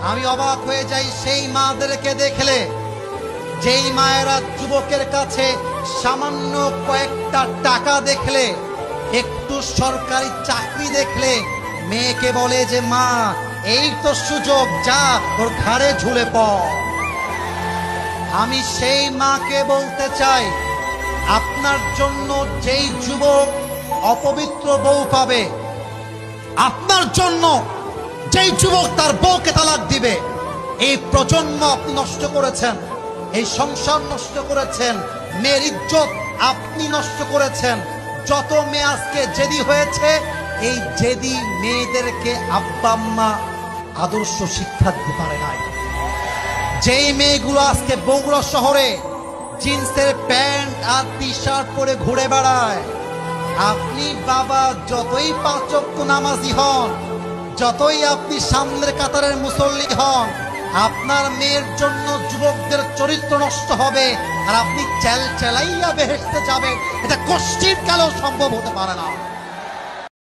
আমি অবাক হয়ে যাই সেই মাদেরকে দেখলে, যেই মায়েরা যুবকের কাছে সামান্য কয়েকটা টাকা দেখলে, একটু সরকারি চাকরি দেখলে মেয়েকে বলে যে মা এই তো সুযোগ, যা তোর ঘাড়ে ঝুলে পড়। আমি সেই মাকে বলতে চাই, আপনার জন্য যেই যুবক অপবিত্র বউ পাবে, আপনার জন্য যেই যুবক তার বউকে তালাক দিবে, এই প্রজন্ম আপনি নষ্ট করেছেন, এই সংসার নষ্ট করেছেন, মেয়ের ইজ্জত আপনি নষ্ট করেছেন। যত মেয়ে আজকে জেদি হয়েছে, এই জেদি মেয়েদেরকে আব্বা আম্মা আদর্শ শিক্ষা দিতে পারে নাই। যেই মেয়েগুলো আজকে বগুড়া শহরে জিন্সের প্যান্ট আর টি শার্ট পরে ঘুরে বেড়ায়, আপনি বাবা যতই ৫ ওয়াক্ত নামাজি হন, যতই আপনি সামনের কাতারের মুসল্লি হন, আপনার মেয়ের জন্য যুবকদের চরিত্র নষ্ট হবে আর আপনি চেলাইয়া বেহেশতে যাবেন, এটা কষ্টির কালেও সম্ভব হতে পারে না।